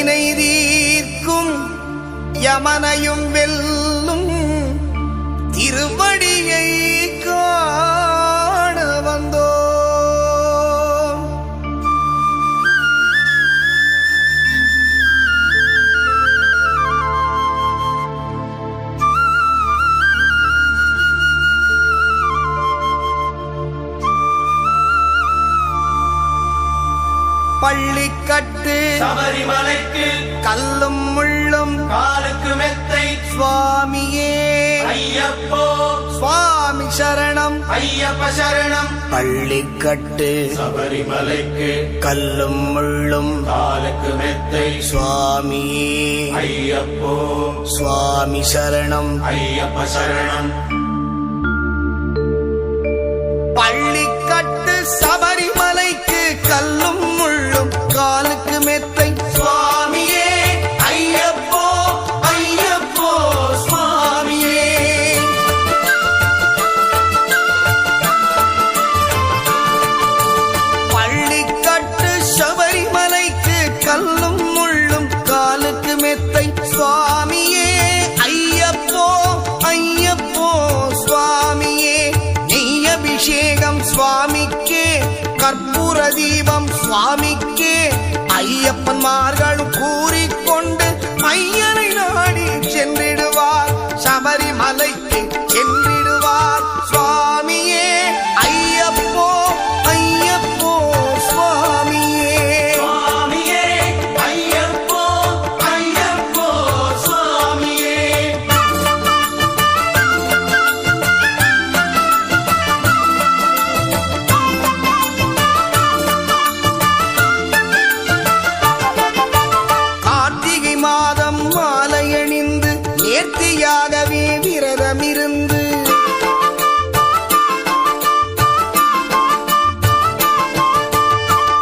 வினை தீர்க்கும் யமனையும் வெல்லும் திருவடியை காண வந்தோம். பள்ளிக்கட்டு சபரிமலைக்கு கல்லும் முள்ளும் காலுக்கு மெத்தை சுவாமியே ஐயப்போ சுவாமி சரணம் ஐயப்ப சரணம். பள்ளிக்கட்டு சபரிமலைக்கு கல்லும் முள்ளும் காலுக்கு மெத்தை சுவாமியே ஐயப்போ சுவாமி சரணம் ஐயப்ப சரணம். பள்ளிக்கட்டு சபரிமலைக்கு கல்லும் முள்ளும் காலுக்கு மெத்தை சுவாமியே ஐயப்போ ஐயப்போ சுவாமியே. பள்ளிக்கட்டு சபரிமலைக்கு கல்லும் முள்ளும் காலுக்கு மெத்தை சுவாமியே ஐயப்போ ஐயப்போ சுவாமியே. அபிஷேகம் சுவாமிக்கே கற்பூர தீபம் சுவாமிக்கே ஐயப்பன்மார்களும் கூறிக்கொண்டு ஐயனை நாடி சென்றிடுவார் சபரிமலைக்கு சென்றிடுவார் சுவாமியே ஐயப்போ ஐயப்போ சுவாமியே சுவாமியே ஐயப்போ ஐயப்போ சுவாமியே. நேர்த்தியாகவே விரதமிருந்து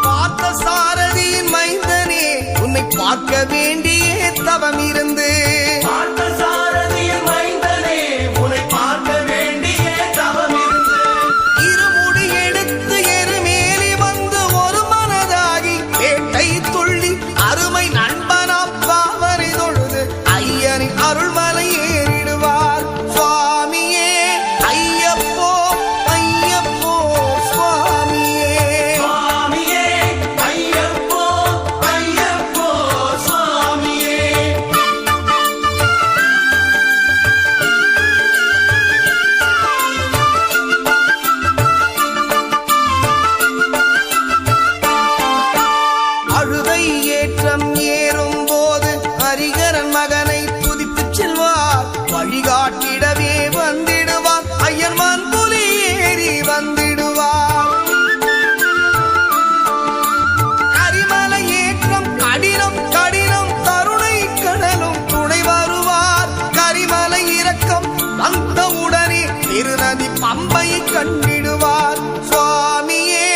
பார்த்த சாரதியின் மைந்தனே உன்னை பார்க்க வேண்டிய தவம் இருந்து இருமுடி எடுத்து எருமேலி வந்து ஒரு மனதாகி வேட்டை துள்ளி அருமை நண்பனாம் பாவரை தொழுது ஐயனின் அருள்மலை ஏறிடுவார் சுவாமியே ஐயப்போ ஐயப்போ சுவாமியே சுவாமியே ஐயப்போ ஐயப்போ சுவாமியே. அழுதை ஏற்றம் ஏறும் போது ஹரிகரன் மகனை துதித்து செல்வார் வழிகாட்டிடவே வந்திடுவார் ஐயன்மான் புலி ஏறி வந்திடுவார். கரிமலை ஏற்றம் கடினம் கடினம் கருணை கடலும் துணை வருவார். கரிமலை இறக்கம் வந்தவுடனே திருநதி பம்பை கண்டிடுவார் சுவாமியே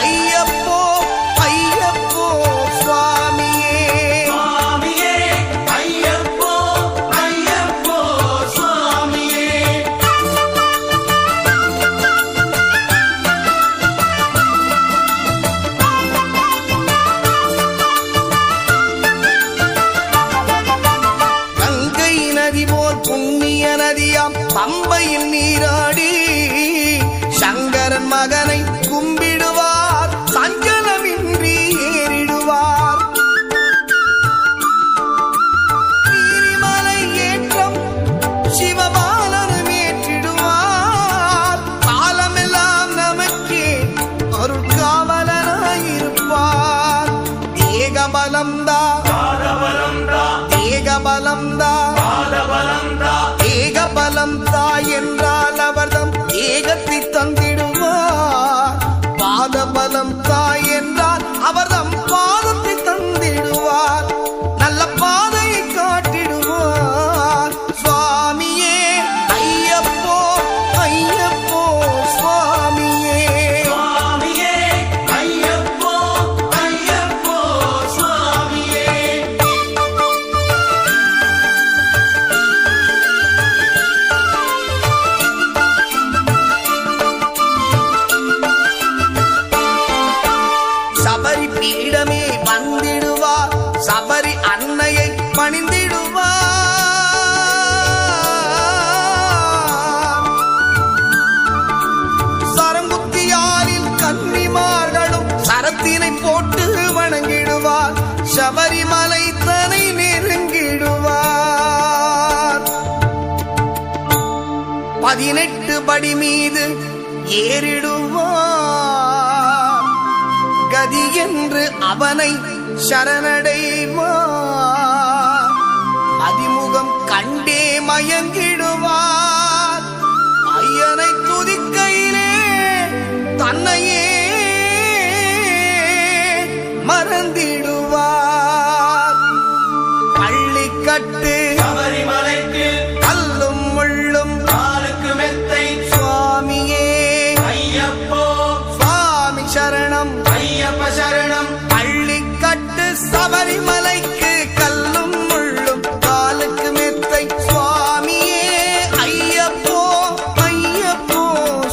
ஐயப்போ ஐயப்போ சுவாமியே சுவாமியே ஐயப்போ ஐயப்போ சுவாமியே. கங்கை நதி போல் புண்ணிய நதியாம் பம்பையில் நீராடி சங்கரன் மகனை கும்பிடுவார் சஞ்சலமின்றி ஏறிடுவார். நீரிமலை ஏற்றம் சிவபாலனும் ஏற்றிடுவார். காலமெல்லாம் நமக்கே அருட்காவலனாயிருப்பார். ஏகபலம்தா ஏகபலம்தா ஏகபலம்தா என்றால் அவர்தம் ஏகத்தை தந்திடுவார். பாதபலம் தாய் என்றால் அவர்தம் பாதத்தை தந்திடுவார். நல்ல பாதையை காட்டிடுவார் சுவாமியே ஐயப்போ ஐயப்போ சுவாமியே சுவாமியே ஐயப்போ ஐயப்போ சுவாமியே. பீடமே வந்திடுவார், சபரி அன்னையை பணிந்திடுவார். சரங்குத்தியாரில் கன்னிமார்களும் சரத்தினை போட்டு வணங்கிடுவார், சபரிமலை தனை நெருங்கிடுவார். 18 படி மீது ஏறிடுவார், கதி என்று அவனை சரணடைவார். அதிமுகம் கண்டே மயங்கிடுவார், ஐயனை துதிக்கையிலே தன்னையே மறந்திடுவார். பள்ளிக்கட்டு சபரிமலைக்கு கல்லும் முள்ளும் காலுக்கு மெத்தை சுவாமியே ஐயப்போ சுவாமி சரணம். ஐயப்ப சரணம். பள்ளிக்கட்டு சபரிமலைக்கு கல்லும் முள்ளும் காலுக்கு மெத்தை சுவாமியே ஐயப்போ ஐயப்போ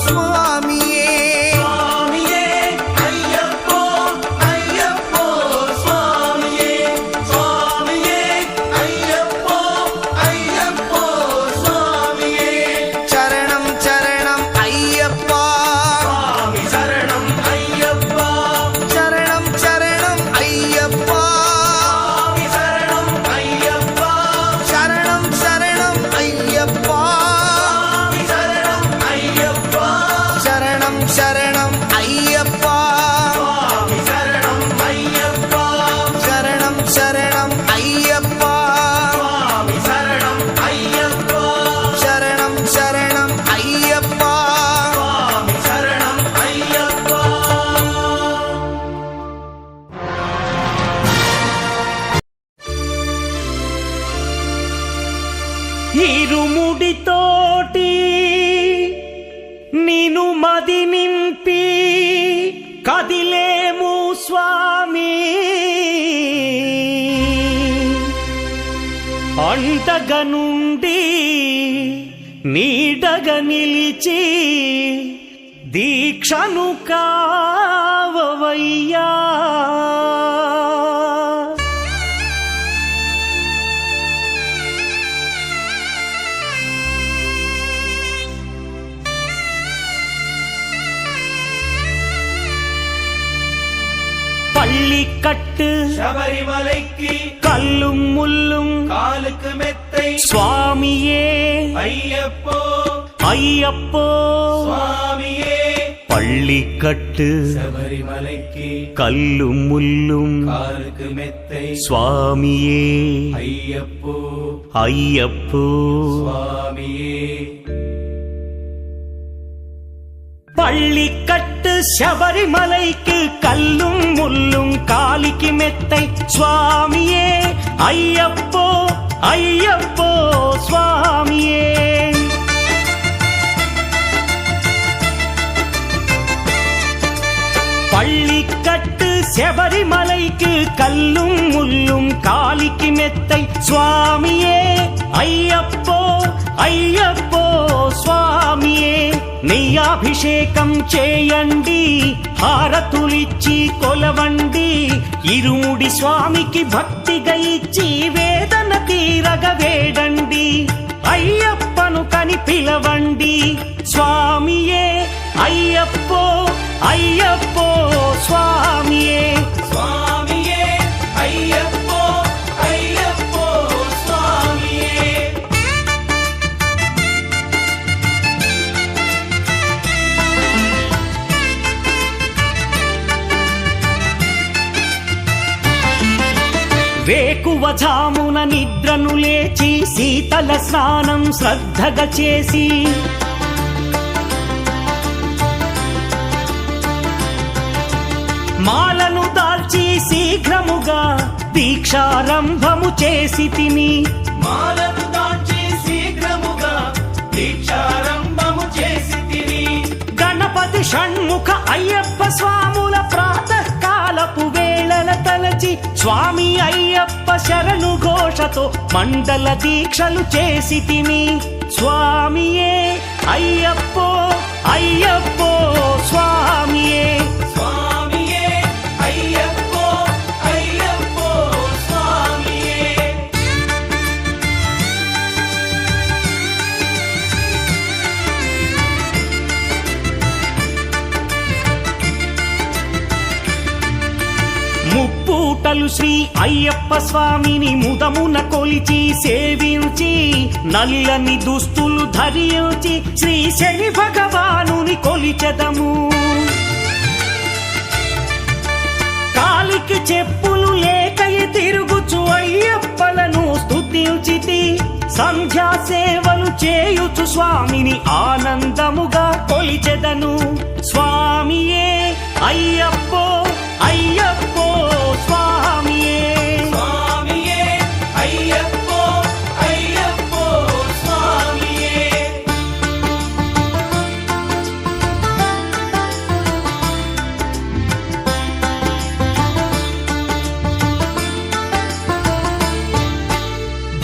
சுவாமியே. சுவாமியே ஐயப்போ ஐயப்போ சுவாமியே சுவாமியே ஐயப்போ ஐயப்போ சுவாமியே. சரணம் சரணம் ஐயப்பா, சுவாமி சரணம் ஐயப்பா. சரணம் சரணம் ஐயப்பா, சுவாமி சரணம் ஐயப்பா. சரணம் சரணம் ஐயப்பா, சுவாமி சரணம் ஐயப்பா. சரணம் சரணம் ஐயப்பா, சுவாமி சரணம் ஐயப்பா. சரணம் சரணம் ஐயப்பா, சுவாமி சரணம் ஐயப்பா. சரணம் சரணம் ஐயப்பா. சுவாமி சரணம் ஐயப்பா. ఇరుముడితోటి నిను మది నింపి కదిలేము స్వామి, అంటగా నుండి నీడగా నిలిచి దీక్షను కావవయ్యా. பள்ளிக்கட்டு சபரிமலைக்கு கல்லும் முள்ளும் காலுக்கு மெத்தை சுவாமியே ஐயப்போ ஐயப்போ. சுவாமியே. பள்ளிக்கட்டு சபரிமலைக்கு கல்லும் முள்ளும் காலுக்கு மெத்தை சுவாமியே ஐயப்போ ஐயப்போ. சுவாமியே. பள்ளிக்கட்டு சபரிமலைக்கு கல்லும் முள்ளும் காலிக்கு மெத்தை சுவாமியே ஐயப்போ ஐயப்போ சுவாமியே. பள்ளிக்கட்டு சபரிமலைக்கு கல்லும் முள்ளும் காலிக்கு மெத்தை சுவாமியே ஐயப்போ ஐயப்போ స్వామియే. నెయ్యాభిషేకం చేయండి, హారతులిచ్చి కొలవండి, ఇరుముడి స్వామికి భక్తిగా ఇచ్చి వేదన తీరగ వేడండి, అయ్యప్పను కని పిలవండి స్వామియే అయ్యప్పో అయ్యప్పో స్వామియే. சுவாமியே ஐயப்போ ஐயப்போ சுவாமியே. వేకువజామున నిద్రను లేచి శీతల స్నానం శ్రద్ధగా చేసి మాలను దాల్చి శీఘ్రముగా దీక్షారంభము చేసి తిని, మాలను దాల్చి శీఘ్రముగా దీక్షారంభము చేసి తిని, గణపతి షణ్ముఖ అయ్యప్ప స్వాముల ప్రాతకాలపు వేళల తలచి స్వామి అయ్యప్ప శరణు ఘోషతో మండల దీక్షలు చేసి తిని, స్వామియే అయ్యప్పో అయ్యప్పో స్వామియే. சுவாமியே ஐயப்போ పూటలు శ్రీ అయ్యప్ప స్వామిని ముదమున కొలిచి సేవించి నల్లని దుస్తులు ధరించి శ్రీ శని భగవానుని కొలిచెదము. కాలికి చెప్పులు లేకయి తిరుగుచు అయ్యప్పలను స్తుతించితి. సంధ్యా సేవలు చేయుచు స్వామిని ఆనందముగా కొలిచెదను. స్వామియే అయ్యప్పో అయ్యప్పో స్వామియే, స్వామియే అయ్యప్పో అయ్యప్పో స్వామియే.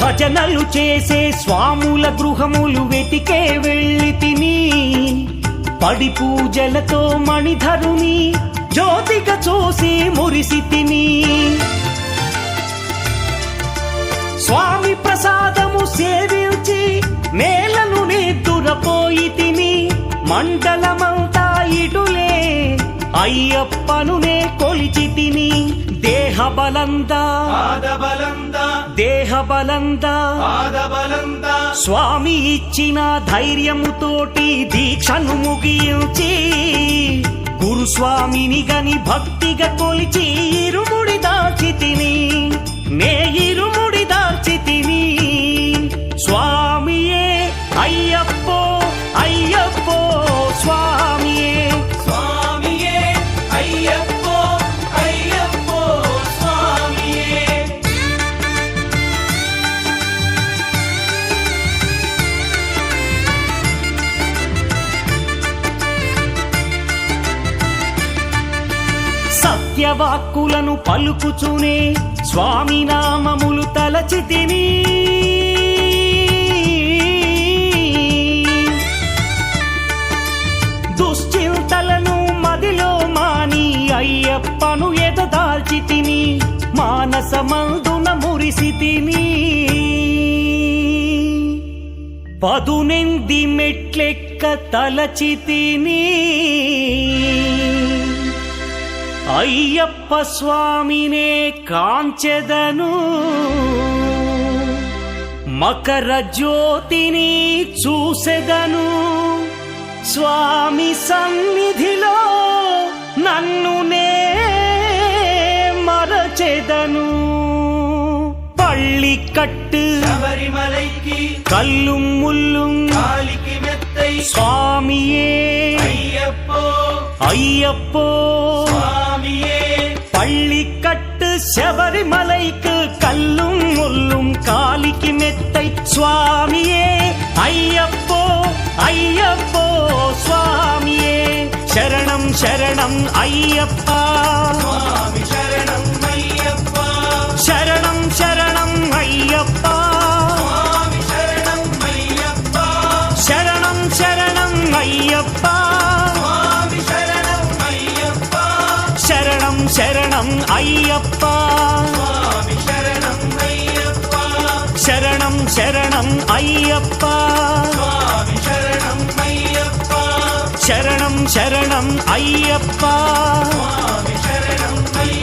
భజనలు చేసే స్వాముల గృహములు వెతికే వెళ్ళి తిని పడి పూజలతో మణిధరుని జ్యోతిగా చూసి మురిసి తిని. స్వామి ప్రసాదము సేవించి నేలను నిద్దురపోయి తిని మండలమంతా ఇటులే అయ్యప్పనునే కొలిచి తిని. దేహబలందా దేహబలందా స్వామి ఇచ్చిన ధైర్యముతోటి దీక్షను ముగించి గురుస్వామిని గని భక్తిగా కొలిచి ఇరుముడి దాల్చి తిని. నే ఇరుముడి దాల్చి తిని. స్వామియే అయ్యప్పో అయ్యప్పో స్వామియే, స్వామియే అయ్యప్పో అయ్యప్పో స్వామియే. సత్యవాక్కులను పలుకుచునే స్వామి నామములు తలచి తిని. దుశ్చింతలను మదిలో మాని అయ్యప్పను ఎదదాల్చి తిని. మానసమందున మురిసి తిని. పదునెంది మెట్లెక్క తలచి తిని. అయ్యప్ప స్వామినే కాంచెదను. మకర జ్యోతిని చూసెదను. స్వామి సన్నిధిలో నన్ను నే మరచెదను. పళ్ళికట్టు శబరిమలైకి కల్லும் ముల్லும் కాలికి మెత్తై స్వామియే అయ్యప్పో అయ్యప్పో స్వామియే. பள்ளிக்கட்டு శబరిమலைக்கு கல்லும் முள்ளும் காலிக்கு மெத்தை சுவாமியே ஐயப்போ ஐயப்போ சுவாமியே. சரணம் சரணம் ஐயப்பா, స్వామి శరణం అయ్యప్ప, சரணம் சரணம் ஐயப்பா, స్వామి శరణం అయ్యప్ప, சரணம் சரணம் ஐயப்பா, స్వామి శరణం అయ్యప్ప, சரணம் சரணம் ஐயப்பா, స్వామి శరణం అయ్యప్ప, சரணம் சரணம் ஐயப்பா, స్వామి శరణం అయ్యప్ప, சரணம் சரணம் ஐயப்பா, స్వామి శరణం అయ్యప్ప.